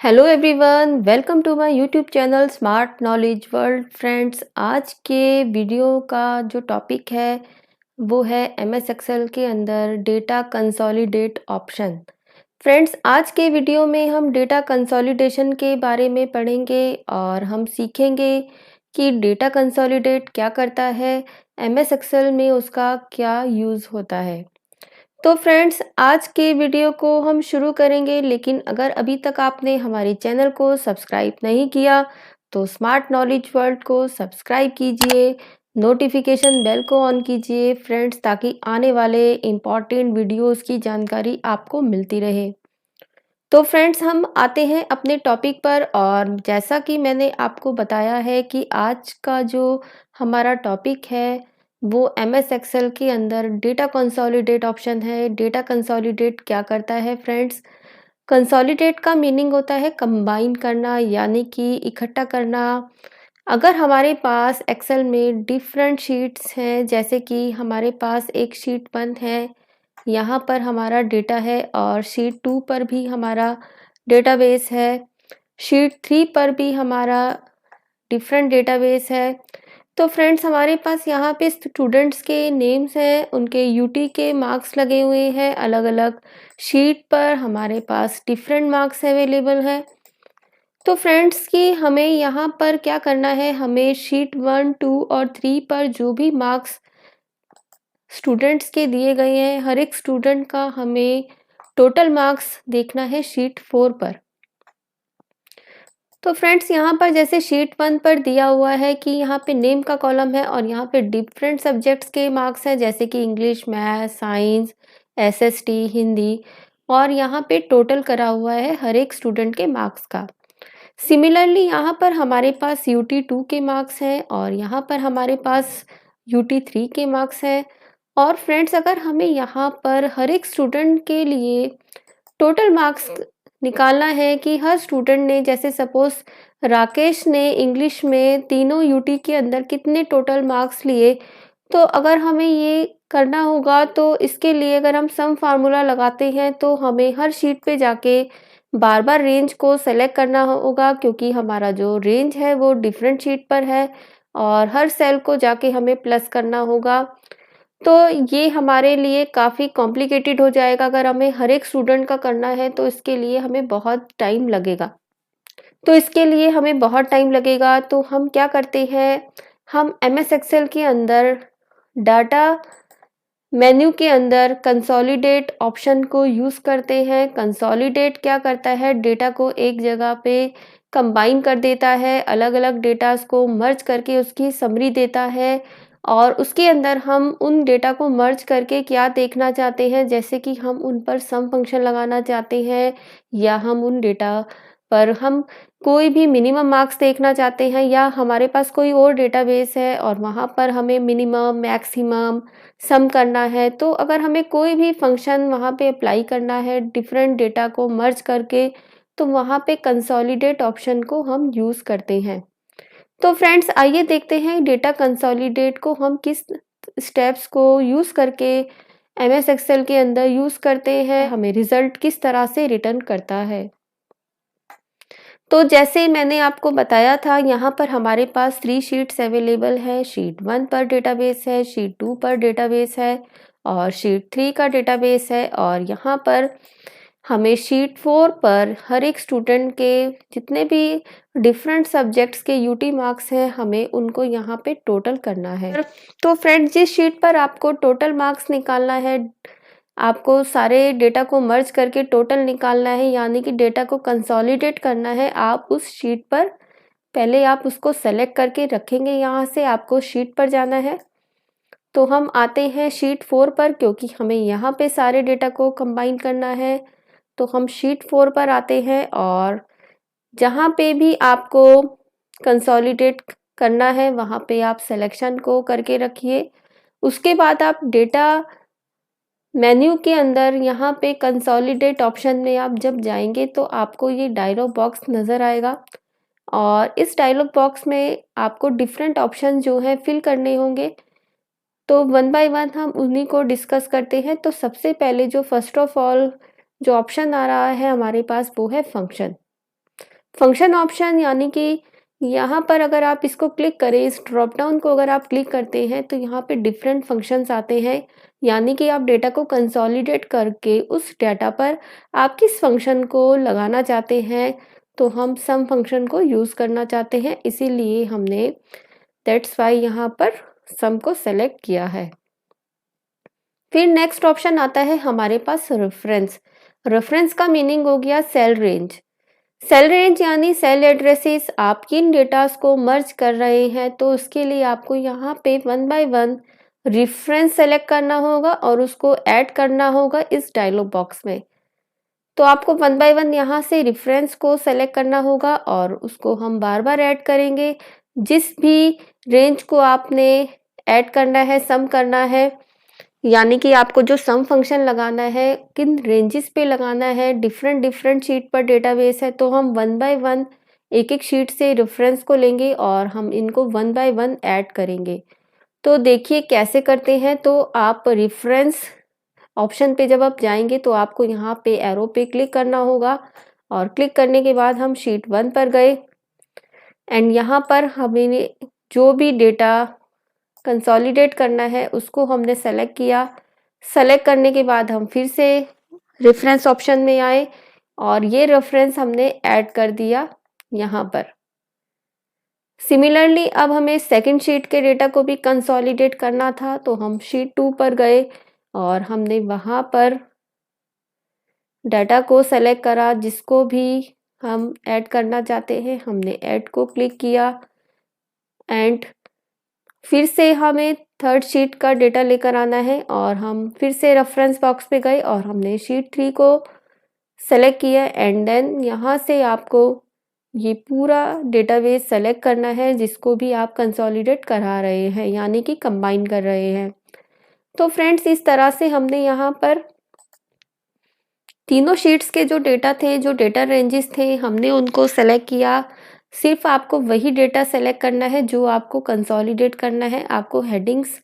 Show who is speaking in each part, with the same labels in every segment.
Speaker 1: Hello everyone, welcome to my YouTube channel smart knowledge world. Friends, आज के video का जो टॉपिक है वो है एमएस एक्सेल के अंदर डेटा कंसोलिडेट ऑप्शन। फ्रेंड्स, आज के वीडियो में हम डेटा कंसोलिडेशन के बारे में पढ़ेंगे और हम सीखेंगे कि डेटा कंसोलिडेट क्या करता है, एमएस एक्सेल में उसका क्या यूज़ होता है। तो फ्रेंड्स, आज के वीडियो को हम शुरू करेंगे, लेकिन अगर अभी तक आपने हमारे चैनल को सब्सक्राइब नहीं किया तो स्मार्ट नॉलेज वर्ल्ड को सब्सक्राइब कीजिए, नोटिफिकेशन बेल को ऑन कीजिए फ्रेंड्स, ताकि आने वाले इम्पॉर्टेंट वीडियोस की जानकारी आपको मिलती रहे। तो फ्रेंड्स, हम आते हैं अपने टॉपिक पर। और जैसा कि मैंने आपको बताया है कि आज का जो हमारा टॉपिक है वो एमएस एक्सेल के अंदर डेटा कंसोलिडेट ऑप्शन है। डेटा कंसोलिडेट क्या करता है फ्रेंड्स? कंसोलिडेट का मीनिंग होता है कंबाइन करना, यानी कि इकट्ठा करना। अगर हमारे पास एक्सेल में डिफरेंट शीट्स हैं, जैसे कि हमारे पास एक शीट 1 है, यहाँ पर हमारा डेटा है, और शीट 2 पर भी हमारा डेटाबेस है, शीट 3 पर भी हमारा डिफरेंट डेटाबेस है। तो फ्रेंड्स, हमारे पास यहाँ पे स्टूडेंट्स के नेम्स हैं, उनके यूटी के मार्क्स लगे हुए हैं। अलग अलग शीट पर हमारे पास डिफरेंट मार्क्स अवेलेबल हैं। तो फ्रेंड्स, कि हमें यहाँ पर क्या करना है, हमें शीट 1, 2 और 3 पर जो भी मार्क्स स्टूडेंट्स के दिए गए हैं, हर एक स्टूडेंट का हमें टोटल मार्क्स देखना है शीट 4 पर। तो फ्रेंड्स, यहाँ पर जैसे शीट 1 पर दिया हुआ है कि यहाँ पे नेम का कॉलम है और यहाँ पे डिफरेंट सब्जेक्ट्स के मार्क्स हैं, जैसे कि English, math, science, SST, Hindi, और यहाँ पे टोटल करा हुआ है हर एक स्टूडेंट के मार्क्स का। सिमिलरली यहाँ पर हमारे पास यूटी 2 के मार्क्स हैं और यहाँ पर हमारे पास यूटी 3 के मार्क्स हैं। और फ्रेंड्स, अगर हमें यहाँ पर हर एक स्टूडेंट के लिए टोटल मार्क्स निकालना है कि हर स्टूडेंट ने, जैसे सपोज राकेश ने इंग्लिश में तीनों यूटी के अंदर कितने टोटल मार्क्स लिए, तो अगर हमें ये करना होगा तो इसके लिए अगर हम सम फार्मूला लगाते हैं तो हमें हर शीट पे जाके बार बार रेंज को सेलेक्ट करना होगा, क्योंकि हमारा जो रेंज है वो डिफरेंट शीट पर है और हर सेल को जाके हमें प्लस करना होगा। तो ये हमारे लिए काफ़ी कॉम्प्लिकेटेड हो जाएगा। अगर हमें हर एक स्टूडेंट का करना है तो इसके लिए हमें बहुत टाइम लगेगा। तो इसके लिए हमें बहुत टाइम लगेगा, तो हम क्या करते हैं, हम एमएस एक्सेल के अंदर डाटा मेन्यू के अंदर कंसोलिडेट ऑप्शन को यूज़ करते हैं। कंसोलिडेट क्या करता है, डेटा को एक जगह पे कंबाइन कर देता है, अलग अलग डेटास को मर्ज करके उसकी समरी देता है, और उसके अंदर हम उन डेटा को मर्ज करके क्या देखना चाहते हैं, जैसे कि हम उन पर सम फंक्शन लगाना चाहते हैं, या हम उन डेटा पर हम कोई भी मिनिमम मार्क्स देखना चाहते हैं, या हमारे पास कोई और डेटाबेस है और वहाँ पर हमें मिनिमम, मैक्सिमम, सम करना है। तो अगर हमें कोई भी फंक्शन वहाँ पे अप्लाई करना है डिफरेंट डेटा को मर्ज करके, तो वहाँ पे कंसोलिडेट ऑप्शन को हम यूज़ करते हैं। तो फ्रेंड्स, आइए देखते हैं डेटा कंसोलिडेट को हम किस स्टेप्स को यूज़ करके एमएस एक्सेल के अंदर यूज़ करते हैं, हमें रिजल्ट किस तरह से रिटर्न करता है। तो जैसे मैंने आपको बताया था, यहाँ पर हमारे पास 3 शीट्स अवेलेबल है। शीट 1 पर डेटाबेस है, शीट 2 पर डेटाबेस है और शीट 3 का डेटाबेस है। और यहाँ पर हमें शीट 4 पर हर एक स्टूडेंट के जितने भी डिफरेंट सब्जेक्ट्स के यूटी मार्क्स हैं, हमें उनको यहाँ पे टोटल करना है। तो फ्रेंड्स, जिस शीट पर आपको टोटल मार्क्स निकालना है, आपको सारे डेटा को मर्ज करके टोटल निकालना है, यानी कि डेटा को कंसोलिडेट करना है, आप उस शीट पर पहले आप उसको सेलेक्ट करके रखेंगे। यहाँ से आपको शीट पर जाना है। तो हम आते हैं शीट 4 पर, क्योंकि हमें यहाँ पे सारे डेटा को कंबाइन करना है। तो हम शीट 4 पर आते हैं और जहाँ पे भी आपको कंसोलिडेट करना है वहाँ पे आप सिलेक्शन को करके रखिए। उसके बाद आप डेटा मेन्यू के अंदर यहाँ पे कंसोलिडेट ऑप्शन में आप जब जाएंगे तो आपको ये डायलॉग बॉक्स नज़र आएगा, और इस डायलॉग बॉक्स में आपको डिफरेंट ऑप्शन जो हैं फिल करने होंगे। तो वन बाय वन हम उन्हीं को डिस्कस करते हैं। तो सबसे पहले जो फर्स्ट ऑफ ऑल जो ऑप्शन आ रहा है हमारे पास, वो है फंक्शन। फंक्शन ऑप्शन यानी कि यहाँ पर अगर आप इसको क्लिक करें, इस ड्रॉप डाउन को अगर आप क्लिक करते हैं तो यहाँ पे डिफरेंट फंक्शंस आते हैं, यानी कि आप डेटा को कंसोलिडेट करके उस डेटा पर आप किस फंक्शन को लगाना चाहते हैं। तो हम सम फंक्शन को यूज़ करना चाहते हैं, इसीलिए हमने दैट्स वाई यहाँ पर सम को सेलेक्ट किया है। फिर नेक्स्ट ऑप्शन आता है हमारे पास रेफरेंस। रेफरेंस का मीनिंग हो गया सेल रेंज। सेल रेंज यानी सेल एड्रेसेस, आप किन डेटास को मर्ज कर रहे हैं तो उसके लिए आपको यहाँ पे 1 बाय 1 रेफरेंस सेलेक्ट करना होगा और उसको ऐड करना होगा इस डायलॉग बॉक्स में। तो आपको 1 बाय 1 यहाँ से रेफरेंस को सेलेक्ट करना होगा और उसको हम बार बार ऐड करेंगे। जिस भी रेंज को आपने ऐड करना है, सम करना है, यानी कि आपको जो सम फंक्शन लगाना है, किन रेंजेस पे लगाना है, डिफरेंट डिफरेंट शीट पर डेटाबेस है, तो हम 1 बाय 1 एक एक शीट से रेफरेंस को लेंगे और हम इनको 1 बाय 1 ऐड करेंगे। तो देखिए कैसे करते हैं। तो आप रेफरेंस ऑप्शन पे जब आप जाएंगे तो आपको यहाँ पे एरो पे क्लिक करना होगा और क्लिक करने के बाद हम शीट 1 पर गए एंड यहाँ पर हमें जो भी डेटा कंसोलिडेट करना है उसको हमने सेलेक्ट किया। सेलेक्ट करने के बाद हम फिर से रेफरेंस ऑप्शन में आए और ये रेफरेंस हमने ऐड कर दिया यहाँ पर। सिमिलरली अब हमें सेकंड शीट के डेटा को भी कंसोलिडेट करना था, तो हम शीट 2 पर गए और हमने वहाँ पर डाटा को सेलेक्ट करा, जिसको भी हम ऐड करना चाहते हैं हमने ऐड को क्लिक किया एंड फिर से हमें थर्ड शीट का डेटा लेकर आना है और हम फिर से रेफरेंस बॉक्स पे गए और हमने शीट 3 को सेलेक्ट किया एंड देन यहाँ से आपको ये पूरा डेटाबेस सेलेक्ट करना है जिसको भी आप कंसोलिडेट करा रहे हैं, यानी कि कंबाइन कर रहे हैं। तो फ्रेंड्स इस तरह से हमने यहाँ पर तीनों शीट्स के जो डेटा थे, जो डेटा रेंजेस थे, हमने उनको सेलेक्ट किया। सिर्फ आपको वही डेटा सेलेक्ट करना है जो आपको कंसोलिडेट करना है। आपको हेडिंग्स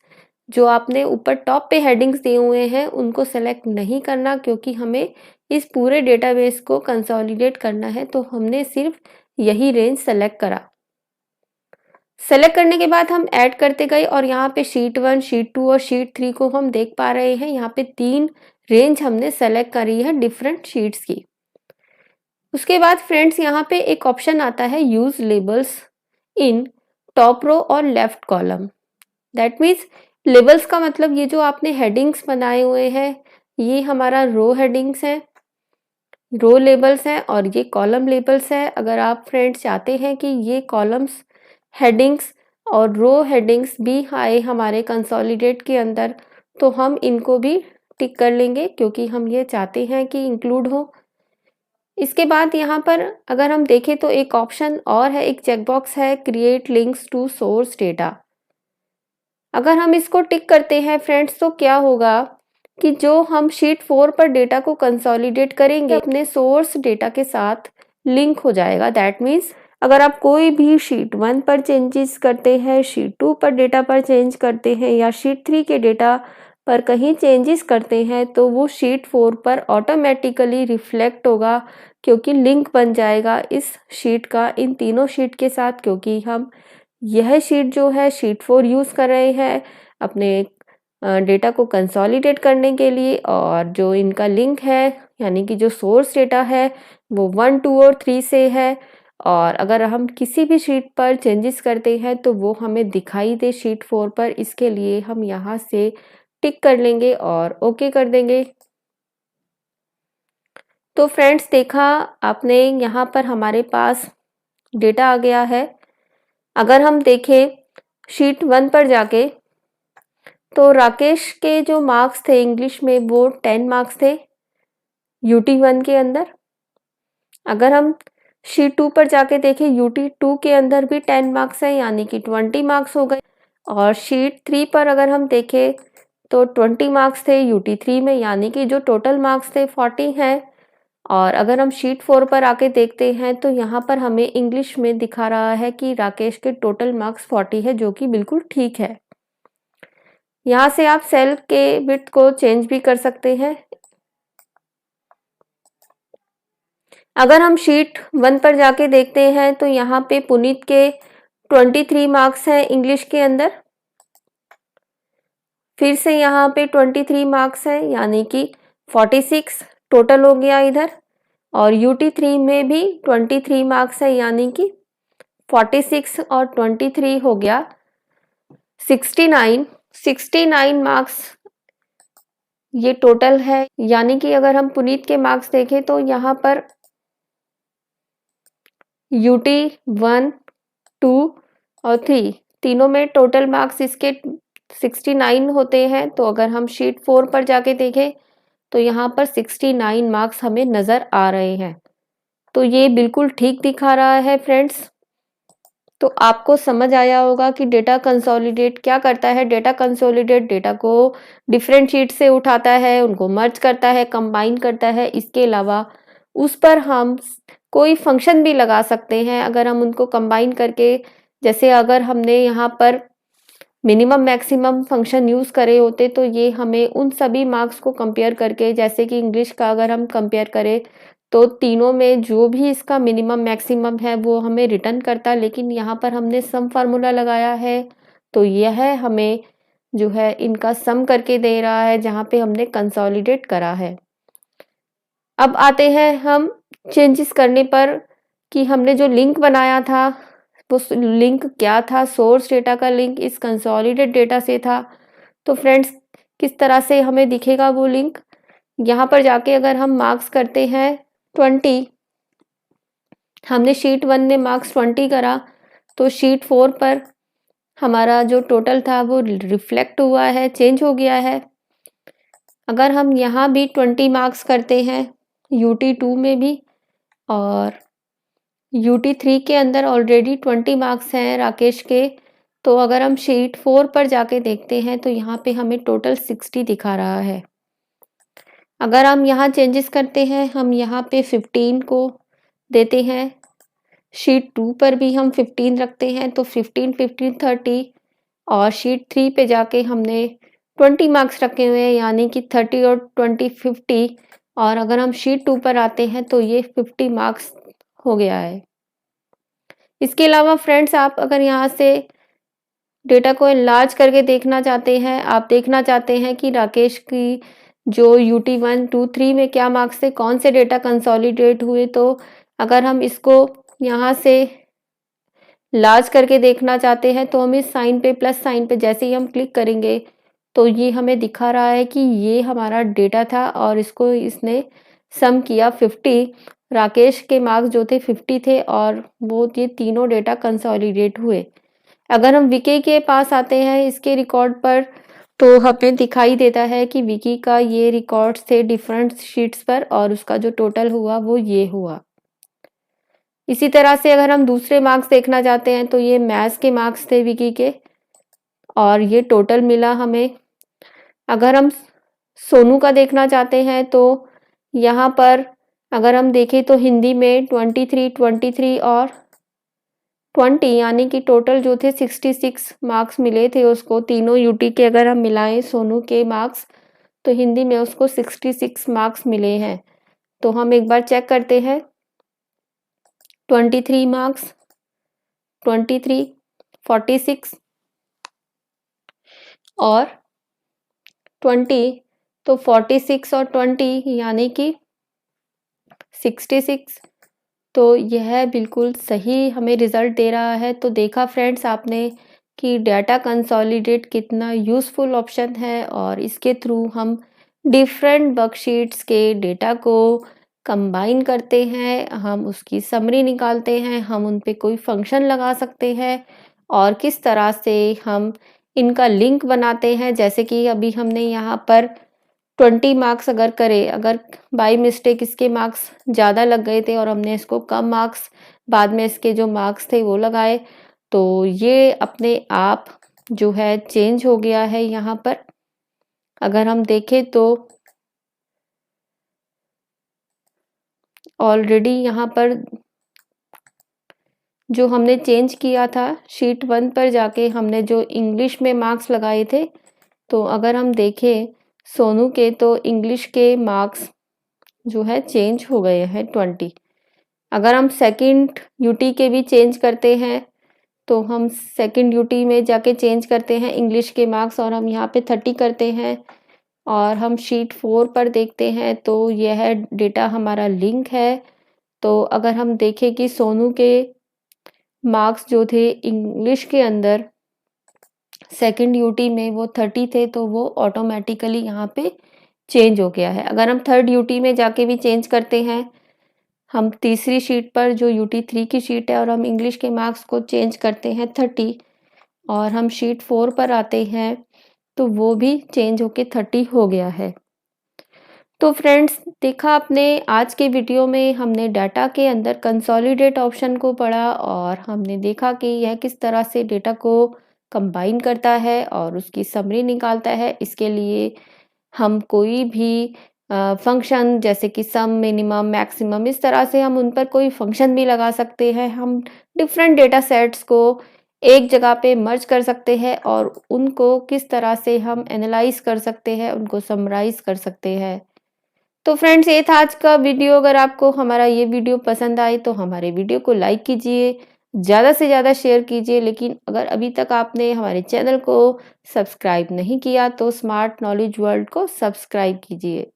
Speaker 1: जो आपने ऊपर टॉप पे हेडिंग्स दिए हुए हैं उनको सेलेक्ट नहीं करना, क्योंकि हमें इस पूरे डेटाबेस को कंसोलिडेट करना है, तो हमने सिर्फ यही रेंज सेलेक्ट करा। सेलेक्ट करने के बाद हम ऐड करते गए और यहाँ पे शीट 1, शीट 2 और शीट 3 को हम देख पा रहे हैं। यहाँ पे 3 रेंज हमने सेलेक्ट करी है डिफरेंट शीट्स की। उसके बाद फ्रेंड्स यहाँ पे एक ऑप्शन आता है use labels in top row और left column. That means labels का मतलब ये जो आपने हेडिंग्स बनाए हुए हैं ये हमारा रो हेडिंग्स है, रो लेबल्स हैं और ये कॉलम लेबल्स है। अगर आप फ्रेंड्स चाहते हैं कि ये कॉलम्स हेडिंग्स और रो हेडिंग्स भी आए हमारे कंसोलिडेट के अंदर, तो हम इनको भी टिक कर लेंगे क्योंकि हम ये चाहते हैं कि इंक्लूड हो। इसके बाद यहाँ पर अगर हम देखें तो एक ऑप्शन और है, एक चेकबॉक्स है create links to source data. अगर हम इसको टिक करते हैं फ्रेंड्स तो क्या होगा कि जो हम शीट 4 पर डेटा को कंसोलिडेट करेंगे अपने सोर्स डेटा के साथ लिंक हो जाएगा। दैट मीन्स अगर आप कोई भी शीट 1 पर चेंजेस करते हैं, शीट 2 पर डेटा पर चेंज करते हैं या शीट 3 के डेटा पर कहीं चेंजेस करते हैं तो वो शीट 4 पर ऑटोमेटिकली रिफ्लेक्ट होगा, क्योंकि लिंक बन जाएगा इस शीट का इन तीनों शीट के साथ। क्योंकि हम यह शीट जो है शीट 4 यूज़ कर रहे हैं अपने डेटा को कंसोलिडेट करने के लिए, और जो इनका लिंक है यानी कि जो सोर्स डेटा है वो 1, 2 और 3 से है। और अगर हम किसी भी शीट पर चेंजेस करते हैं तो वो हमें दिखाई दे शीट 4 पर, इसके लिए हम यहाँ से टिक कर लेंगे और ओके कर देंगे। तो फ्रेंड्स देखा आपने, यहाँ पर हमारे पास डेटा आ गया है। अगर हम देखें शीट 1 पर जाके तो राकेश के जो मार्क्स थे इंग्लिश में वो 10 मार्क्स थे यूटी 1 के अंदर। अगर हम शीट 2 पर जाके देखें यूटी 2 के अंदर भी 10 मार्क्स हैं, यानी कि 20 मार्क्स हो गए। और शीट 3 पर अगर हम देखें तो 20 मार्क्स थे यूटी 3 में, यानी कि जो टोटल मार्क्स थे 40 हैं। और अगर हम शीट 4 पर आके देखते हैं तो यहाँ पर हमें इंग्लिश में दिखा रहा है कि राकेश के टोटल मार्क्स 40 है, जो कि बिल्कुल ठीक है। यहाँ से आप सेल के विड्थ को चेंज भी कर सकते हैं। अगर हम शीट 1 पर जाके देखते हैं तो यहाँ पे पुनीत के 23 मार्क्स हैं इंग्लिश के अंदर। फिर से यहाँ पे 23 मार्क्स हैं, यानी कि 46 टोटल हो गया इधर। और UT3 में भी 23 मार्क्स है, यानी कि 46 और 23 हो गया 69 मार्क्स ये टोटल है। यानी कि अगर हम पुनीत के मार्क्स देखें तो यहाँ पर UT1, 2 और 3 तीनों में टोटल मार्क्स इसके 69 होते हैं। तो अगर हम शीट 4 पर जाके देखें तो यहाँ पर 69 मार्क्स हमें नज़र आ रहे हैं। तो ये बिल्कुल ठीक दिखा रहा है फ्रेंड्स। तो आपको समझ आया होगा कि डेटा कंसोलिडेट क्या करता है। डेटा कंसोलिडेट डेटा को डिफरेंट शीट से उठाता है, उनको मर्ज करता है, कंबाइन करता है। इसके अलावा उस पर हम कोई फंक्शन भी लगा सकते हैं अगर हम उनको कंबाइन करके। जैसे अगर हमने यहाँ पर मिनिमम मैक्सिमम फंक्शन यूज़ करे होते तो ये हमें उन सभी मार्क्स को कंपेयर करके, जैसे कि इंग्लिश का अगर हम कंपेयर करें तो तीनों में जो भी इसका मिनिमम मैक्सिमम है वो हमें रिटर्न करता। लेकिन यहाँ पर हमने सम फार्मूला लगाया है तो यह हमें जो है इनका सम करके दे रहा है, जहाँ पे हमने कंसोलिडेट करा है। अब आते हैं हम चेंजेस करने पर कि हमने जो लिंक बनाया था वो लिंक क्या था। सोर्स डेटा का लिंक इस कंसोलिडेट डेटा से था। तो फ्रेंड्स किस तरह से हमें दिखेगा वो लिंक। यहाँ पर जाके अगर हम मार्क्स करते हैं 20, हमने शीट 1 में मार्क्स 20 करा तो शीट 4 पर हमारा जो टोटल था वो रिफ्लेक्ट हुआ है, चेंज हो गया है। अगर हम यहाँ भी 20 मार्क्स करते हैं UT2 में भी, और UT3 के अंदर ऑलरेडी 20 मार्क्स हैं राकेश के। तो अगर हम शीट 4 पर जाके देखते हैं तो यहाँ पे हमें टोटल 60 दिखा रहा है। अगर हम यहाँ चेंजेस करते हैं, हम यहाँ पे 15 को देते हैं, शीट 2 पर भी हम 15 रखते हैं तो 15, 15, 30। और शीट 3 पे जाके हमने 20 मार्क्स रखे हुए हैं, यानी कि 30 और 20 50। और अगर हम शीट 2 पर आते हैं तो ये 50 मार्क्स हो गया है। इसके अलावा फ्रेंड्स आप अगर यहाँ से डेटा को एनलार्ज करके देखना चाहते हैं, आप देखना चाहते हैं कि राकेश की जो UT1, 2, 3 में क्या मार्क्स थे, कौन से डेटा कंसोलिडेट हुए। तो अगर हम इसको यहाँ से लार्ज करके देखना चाहते हैं तो हम इस साइन पे, प्लस साइन पे जैसे ही हम क्लिक करेंगे तो ये हमें दिखा रहा है कि ये हमारा डेटा था और इसको इसने सम किया 50। राकेश के मार्क्स जो थे 50 थे और वो ये तीनों डेटा कंसोलिडेट हुए। अगर हम विकी के पास आते हैं इसके रिकॉर्ड पर तो हमें दिखाई देता है कि विकी का ये रिकॉर्ड्स थे डिफरेंट शीट्स पर और उसका जो टोटल हुआ वो ये हुआ। इसी तरह से अगर हम दूसरे मार्क्स देखना चाहते हैं तो ये मैथ्स के मार्क्स थे विकी के और ये टोटल मिला हमें। अगर हम सोनू का देखना चाहते हैं तो यहाँ पर अगर हम देखें तो हिंदी में 23 और 20, यानी कि टोटल जो थे 66 मार्क्स मिले थे उसको। तीनों UT के अगर हम मिलाएं सोनू के मार्क्स तो हिंदी में उसको 66 मार्क्स मिले हैं। तो हम एक बार चेक करते हैं, 23 मार्क्स, 23, 46 और 20। तो 46 और 20 यानी कि 66। तो यह बिल्कुल सही हमें रिज़ल्ट दे रहा है। तो देखा फ्रेंड्स आपने कि डाटा कंसोलिडेट कितना यूज़फुल ऑप्शन है और इसके थ्रू हम डिफरेंट वर्कशीट्स के डेटा को कंबाइन करते हैं, हम उसकी समरी निकालते हैं, हम उन पे कोई फंक्शन लगा सकते हैं और किस तरह से हम इनका लिंक बनाते हैं। जैसे कि अभी हमने यहाँ पर 20 मार्क्स अगर करे, अगर बाय मिस्टेक इसके मार्क्स ज़्यादा लग गए थे और हमने इसको कम मार्क्स बाद में इसके जो मार्क्स थे वो लगाए तो ये अपने आप जो है चेंज हो गया है। यहाँ पर अगर हम देखें तो ऑलरेडी यहाँ पर जो हमने चेंज किया था शीट 1 पर जाके हमने जो इंग्लिश में मार्क्स लगाए थे, तो अगर हम देखें सोनू के तो इंग्लिश के मार्क्स जो है चेंज हो गए हैं 20। अगर हम सेकंड यूटी के भी चेंज करते हैं तो हम सेकंड यूटी में जाके चेंज करते हैं इंग्लिश के मार्क्स और हम यहाँ पे 30 करते हैं और हम शीट 4 पर देखते हैं तो यह डेटा हमारा लिंक है। तो अगर हम देखें कि सोनू के मार्क्स जो थे इंग्लिश के अंदर सेकंड यूटी में वो 30 थे तो वो ऑटोमेटिकली यहाँ पे चेंज हो गया है। अगर हम थर्ड यूटी में जाके भी चेंज करते हैं, हम तीसरी शीट पर जो यूटी 3 की शीट है और हम इंग्लिश के मार्क्स को चेंज करते हैं 30 और हम शीट 4 पर आते हैं तो वो भी चेंज होके 30 हो गया है। तो फ्रेंड्स, देखा आपने आज के वीडियो में हमने डाटा के अंदर कंसोलिडेट ऑप्शन को पढ़ा और हमने देखा कि यह किस तरह से डेटा को कंबाइन करता है और उसकी समरी निकालता है। इसके लिए हम कोई भी फंक्शन जैसे कि सम, मिनिमम, मैक्सिमम, इस तरह से हम उन पर कोई फंक्शन भी लगा सकते हैं। हम डिफरेंट डेटा सेट्स को एक जगह पे मर्ज कर सकते हैं और उनको किस तरह से हम एनालाइज कर सकते हैं, उनको समराइज कर सकते हैं। तो फ्रेंड्स, ये था आज का वीडियो। अगर आपको हमारा ये वीडियो पसंद आए तो हमारे वीडियो को लाइक कीजिए, ज़्यादा से ज़्यादा शेयर कीजिए। लेकिन अगर अभी तक आपने हमारे चैनल को सब्सक्राइब नहीं किया तो स्मार्ट नॉलेज वर्ल्ड को सब्सक्राइब कीजिए।